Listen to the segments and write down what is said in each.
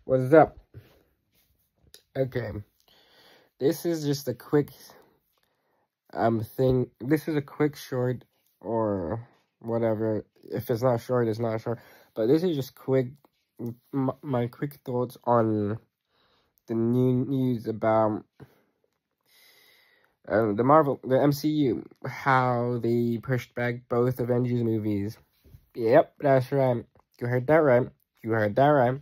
What's up? Okay, this is just a quick thing. This is a quick short or whatever. If it's not short, it's not short. But this is just quick. My quick thoughts on the new news about the MCU, how they pushed back both Avengers movies. Yep, that's right. You heard that right. You heard that right.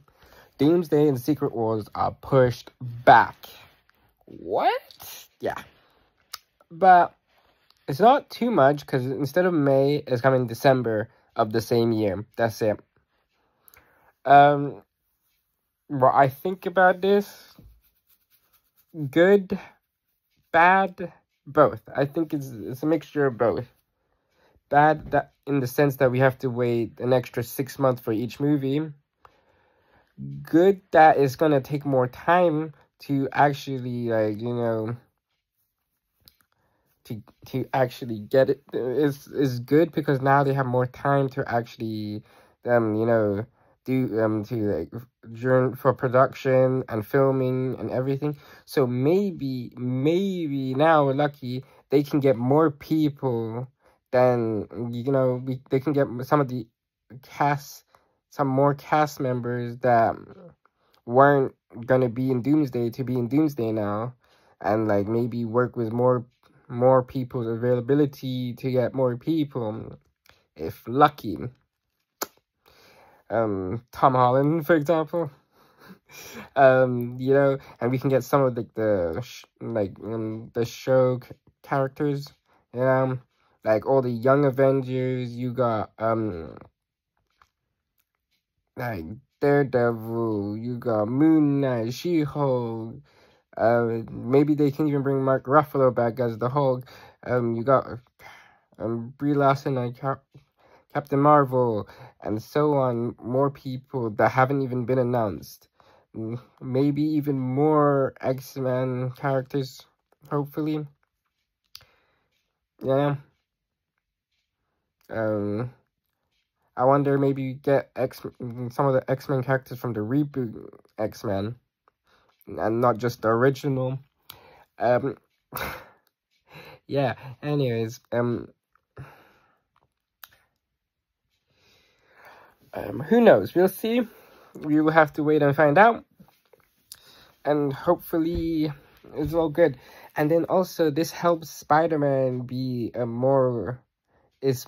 Doomsday and Secret Wars are pushed back. What? Yeah. But it's not too much, because instead of May, it's coming December of the same year. That's it. What I think about this, good, bad, both. I think it's a mixture of both. Bad that in the sense that we have to wait an extra 6 months for each movie. Good that it's gonna take more time to actually, like, you know, to actually get it. Is good because now they have more time to actually you know, do to like during for production and filming and everything. So maybe now we're lucky they can get more people than, you know, they can get some of the some more cast members that weren't gonna be in Doomsday to be in Doomsday now, and like maybe work with more people's availability to get more people, if lucky. Tom Holland, for example. You know, and we can get some of the show characters, you know, like all the young Avengers. You got like Daredevil, you got Moon Knight, She-Hulk. Maybe they can even bring Mark Ruffalo back as the Hulk. You got Brie Larson and Captain Marvel, and so on. More people that haven't even been announced. Maybe even more X-Men characters, hopefully. Yeah. I wonder, maybe get some of the X-Men characters from the reboot X-Men, and not just the original. Yeah, anyways, who knows? We'll see. We will have to wait and find out. And hopefully it's all good. And then also, this helps Spider-Man be a more... it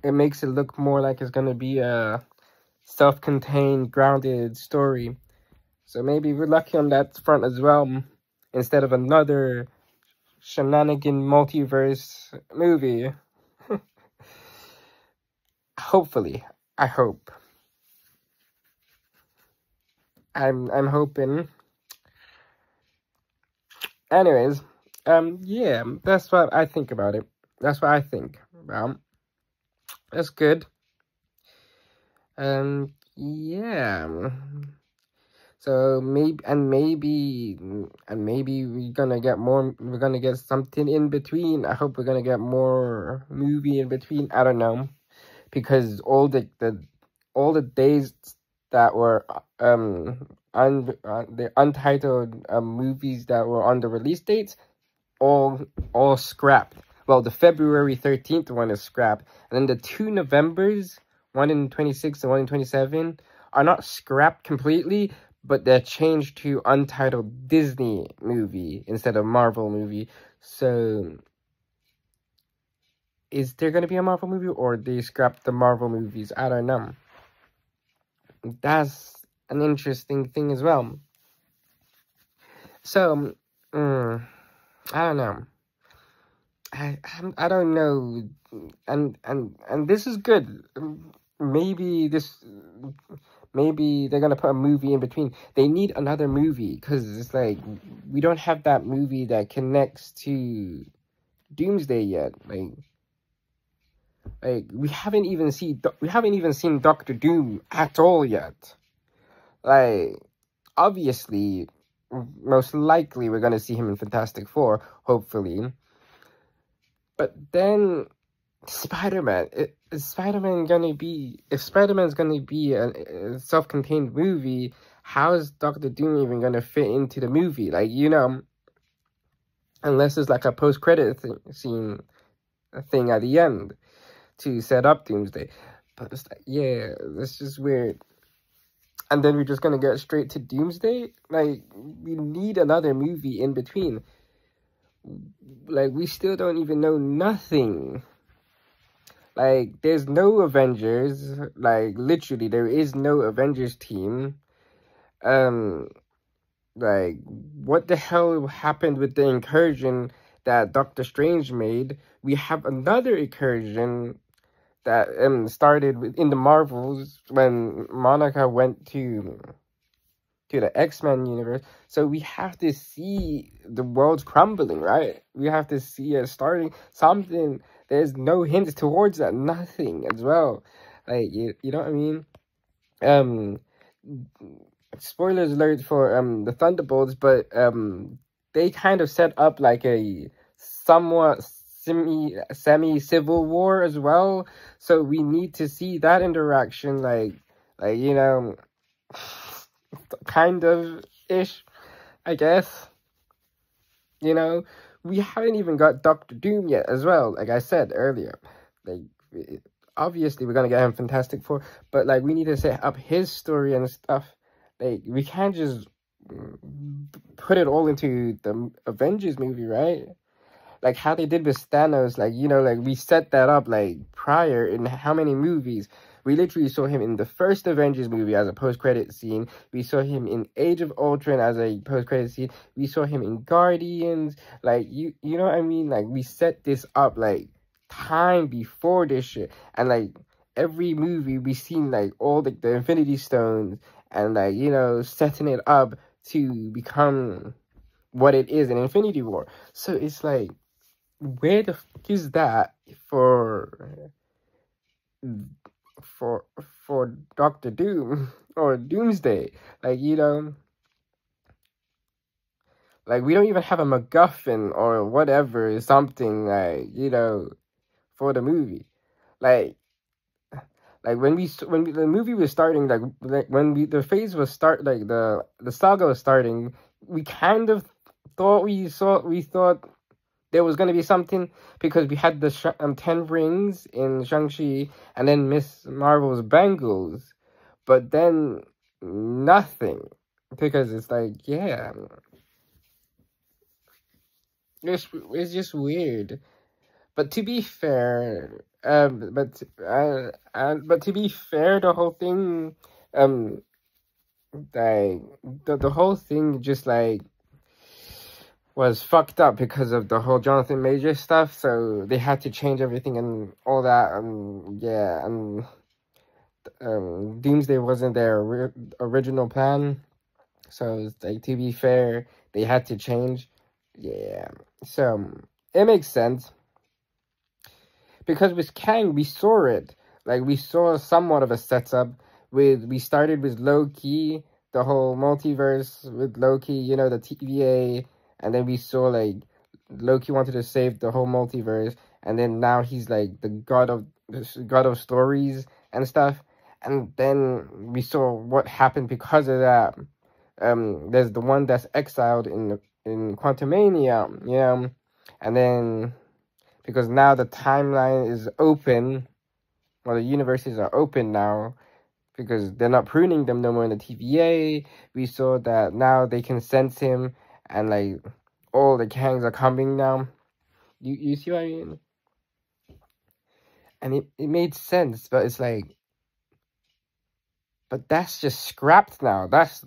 makes it look more like it's gonna be a self-contained, grounded story. So maybe we're lucky on that front as well, instead of another shenanigan multiverse movie. Hopefully. I hope. I'm hoping. Anyways, yeah, that's what I think about it. That's what I think. That's good. Yeah. So maybe we're gonna get more. We're gonna get something in between. I hope we're gonna get more movie in between. I don't know, because all the days that were the untitled movies that were on the release dates, all scrapped. Well, the February 13th one is scrapped, and then the 2 Novembers, one in 26 and one in 27, are not scrapped completely, but they're changed to untitled Disney movie instead of Marvel movie. So, is there going to be a Marvel movie, or they scrapped the Marvel movies? I don't know. That's an interesting thing as well. So, I don't know. I don't know, and this is good. Maybe they're gonna put a movie in between. They need another movie, because it's like we don't have that movie that connects to Doomsday yet. Like we haven't even seen Doctor Doom at all yet. Like, obviously, most likely we're gonna see him in Fantastic Four, hopefully. But then Spider-Man, if Spider-Man's gonna be a self-contained movie, how is Doctor Doom even gonna fit into the movie? Like, you know, unless it's like a post-credit scene thing at the end to set up Doomsday. But it's like, yeah, it's just weird. And then we're just gonna get straight to Doomsday? Like, we need another movie in between. Like, we still don't even know nothing. Like, there's no Avengers. Like, literally, there is no Avengers team. Like, what the hell happened with the incursion that Doctor Strange made? We have another incursion that started in the Marvels when Monica went to the X-Men universe. So we have to see the world's crumbling, right? We have to see it starting something. There's no hints towards that, nothing as well. Like, you know what I mean? Spoilers alert for the Thunderbolts, but they kind of set up like a somewhat semi civil war as well. So we need to see that interaction, like you know, kind of ish, I guess. You know, we haven't even got Doctor Doom yet as well. Like I said earlier, like obviously we're gonna get him Fantastic Four, but like we need to set up his story and stuff. Like, we can't just put it all into the Avengers movie, right? Like, how they did with Thanos, like, you know, like, we set that up, like, prior in how many movies? We literally saw him in the first Avengers movie as a post-credit scene. We saw him in Age of Ultron as a post-credit scene. We saw him in Guardians. Like, you know what I mean? Like, we set this up, like, time before this shit. And, like, every movie we seen, like, all the Infinity Stones and, like, you know, setting it up to become what it is in Infinity War. So it's like, where the fuck is that for Doctor Doom or Doomsday? Like, you know, like, we don't even have a MacGuffin or whatever, something, like, you know, for the movie. Like when the movie was starting, like when the phase was the saga was starting, we kind of thought we thought there was gonna be something, because we had the 10 rings in Shang-Chi and then Miss Marvel's bangles, but then nothing, because it's like, yeah, it's just weird. But to be fair, but to be fair, the whole thing, like the whole thing just like was fucked up because of the whole Jonathan Major stuff. So they had to change everything and all that. Yeah, and Doomsday wasn't their original plan. So it's like, to be fair, they had to change. Yeah, so it makes sense. Because with Kang, we saw it. Like, we saw somewhat of a setup. We started with Loki, the whole multiverse with Loki, you know, the TVA. And then we saw, like, Loki wanted to save the whole multiverse. And then now he's, like, the god of stories and stuff. And then we saw what happened because of that. There's the one that's exiled in Quantumania, you know. And then, because now the timeline is open, well, the universes are open now, because they're not pruning them no more in the TVA. We saw that now they can sense him, and like all the Kangs are coming now. You see what I mean? And it made sense, but it's like, but that's just scrapped now. That's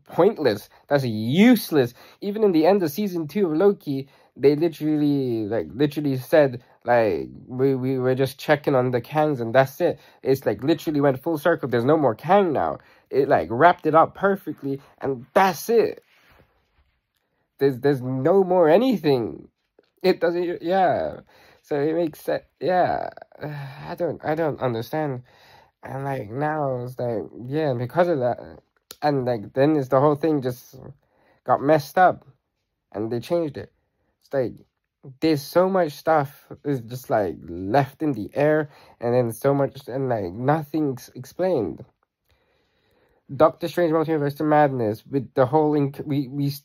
pointless. That's useless. Even in the end of season 2 of Loki, they literally said, like, we were just checking on the Kangs and that's it. It's like literally went full circle. There's no more Kang now. It like wrapped it up perfectly and that's it. There's no more anything. It doesn't, yeah. So it makes sense. Yeah. I don't understand. And like now it's like, yeah, because of that, and like then it's the whole thing just got messed up and they changed it. It's like there's so much stuff is just like left in the air, and then so much, and like nothing's explained. Doctor Strange Multiverse of Madness with the whole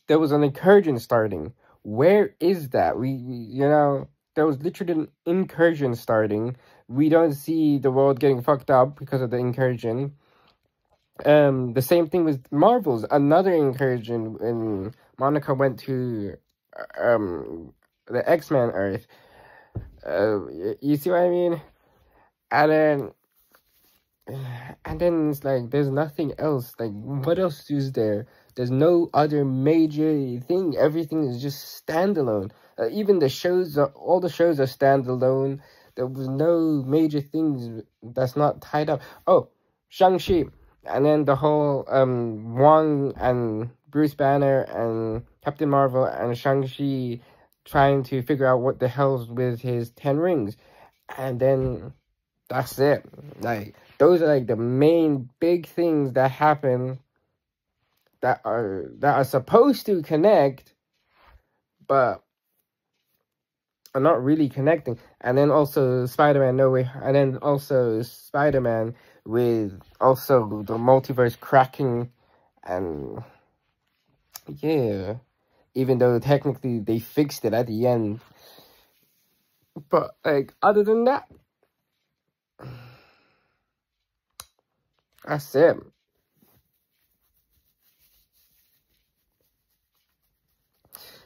there was an incursion starting. Where is that? There was literally an incursion starting. We don't see the world getting fucked up because of the incursion. The same thing with Marvel's another incursion when Monica went to the X-Men Earth. You see what I mean? And then it's like there's nothing else. Like, what else is there? There's no other major thing. Everything is just standalone. Even all the shows are standalone. There was no major things that's not tied up. Oh, Shang-Chi. And then the whole Wong and Bruce Banner and Captain Marvel and Shang-Chi trying to figure out what the hell's with his 10 rings. And then that's it. Like, those are like the main big things that happen that are supposed to connect, but are not really connecting. And then also Spider-Man No Way, and then also Spider-Man with also the multiverse cracking, and yeah, even though technically they fixed it at the end. But like, other than that, that's it.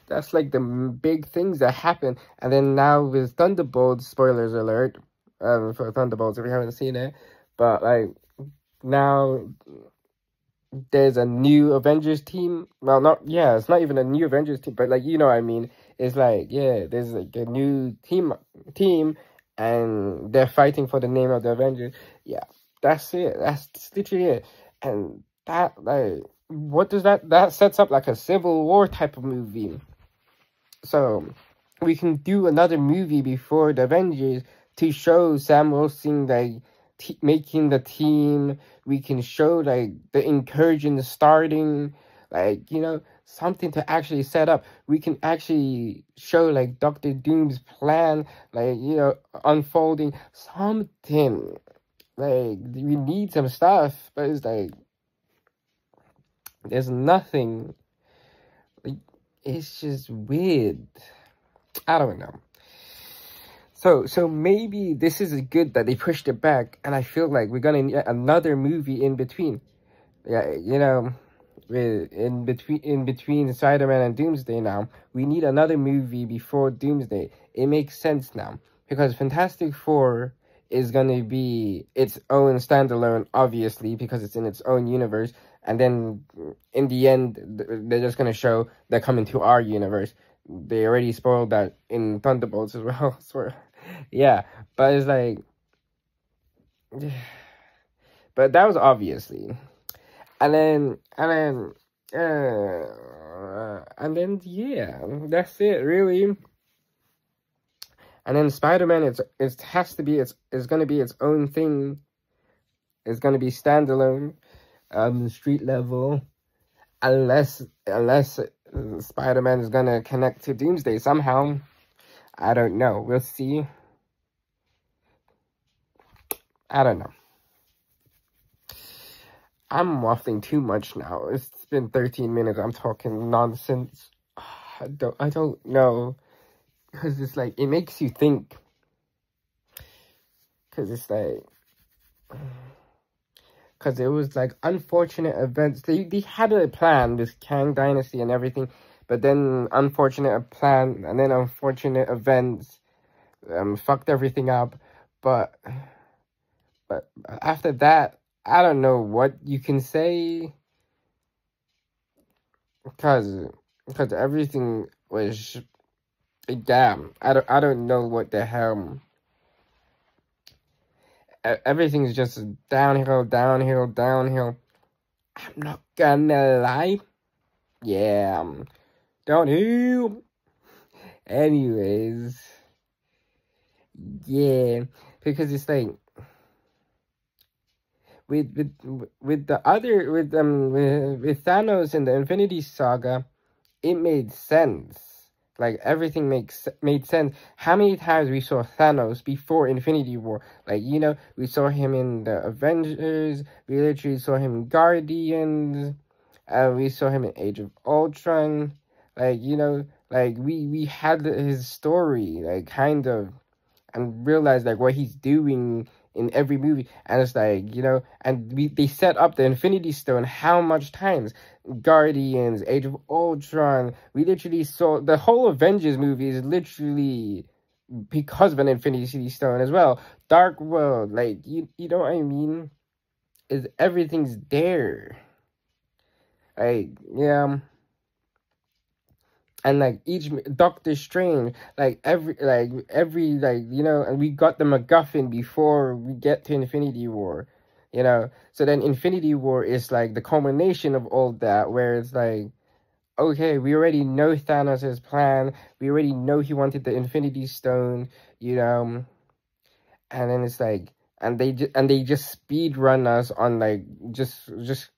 That's like the big things that happen. And then now with Thunderbolts, spoilers alert, for Thunderbolts if you haven't seen it. But like, now there's a new Avengers team. Well, it's not even a new Avengers team, but like, you know what I mean. It's like, yeah, there's like a new team, and they're fighting for the name of the Avengers. Yeah, that's it. That's literally it. And that, like, what does that sets up like a Civil War type of movie. So we can do another movie before the Avengers to show Sam Wilson like making the team. We can show like the incursion starting, like, something to actually set up. We can actually show like Doctor Doom's plan, like, unfolding something. Like, we need some stuff, but it's like there's nothing. Like, it's just weird. I don't know. So maybe this is good that they pushed it back, and I feel like we're gonna need another movie in between. Yeah, in between Spider-Man and Doomsday now. We need another movie before Doomsday. It makes sense now, because Fantastic Four is gonna be its own standalone, obviously, because it's in its own universe. And then in the end, they're just gonna show they're coming to our universe. They already spoiled that in Thunderbolts as well. Sort of. Yeah, but it's like, but that was obviously, and then yeah, that's it really. And then Spider-Man, it has to be it's gonna be its own thing. It's gonna be standalone, street level, unless Spider-Man is gonna connect to Doomsday somehow. I don't know. We'll see. I don't know. I'm waffling too much now. It's been 13 minutes. I'm talking nonsense. I don't know. Because it's like, it makes you think. Because it's like, because it was like unfortunate events. They had a plan, this Kang Dynasty and everything. But then unfortunate plan, and then unfortunate events fucked everything up. But after that, I don't know what you can say, because everything was, damn. I don't know what the hell. Everything's just downhill, downhill, downhill. I'm not gonna lie. Yeah, downhill. Anyways, yeah, because it's like, with Thanos in the Infinity Saga, it made sense, Like, everything made sense. How many times we saw Thanos before Infinity War? Like, you know, we saw him in the Avengers. We literally saw him in Guardians. We saw him in Age of Ultron. Like, you know, like, we had his story, like, kind of, and realized, like, what he's doing in every movie. And it's like, you know, and they set up the Infinity Stone how much times? Guardians, Age of Ultron. We literally saw the whole Avengers movie is literally because of an Infinity Stone as well. Dark World, like, you know what I mean? Is everything's there. Like, yeah. And like each Doctor Strange, like every like, you know, and we got the MacGuffin before we get to Infinity War, you know. So then Infinity War is like the culmination of all that, where it's like, okay, we already know Thanos' plan. We already know he wanted the Infinity Stone, you know. And then it's like, and they just speed run us on, like, just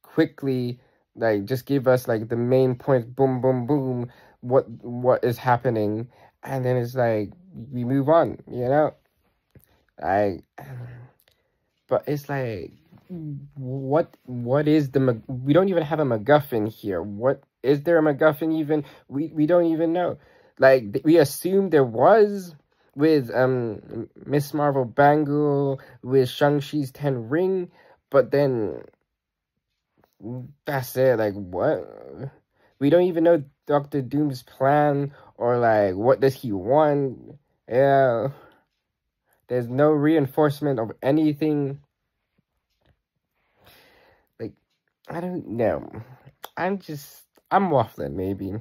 quickly, like, just give us like the main points, boom boom boom, what is happening, and then it's like we move on, you know. Like, but it's like, what is we don't even have a MacGuffin here. What is there a MacGuffin even? We don't even know. Like, we assumed there was with Miss Marvel bangle, with Shang-Chi's 10 ring, but then that's it. Like, what? We don't even know Doctor Doom's plan, or like, what does he want? Yeah, there's no reinforcement of anything. Like, I don't know. I'm waffling, maybe.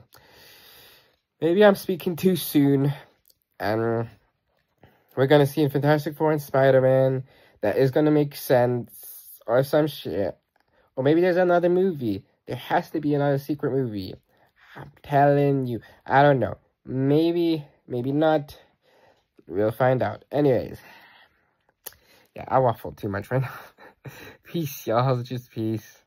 Maybe I'm speaking too soon. And we're gonna see in Fantastic Four and Spider-Man that is gonna make sense, or some shit. Or maybe there's another movie. There has to be another secret movie. I'm telling you. I don't know. Maybe, maybe not. We'll find out. Anyways. Yeah, I waffled too much right now. Peace, y'all. Just peace.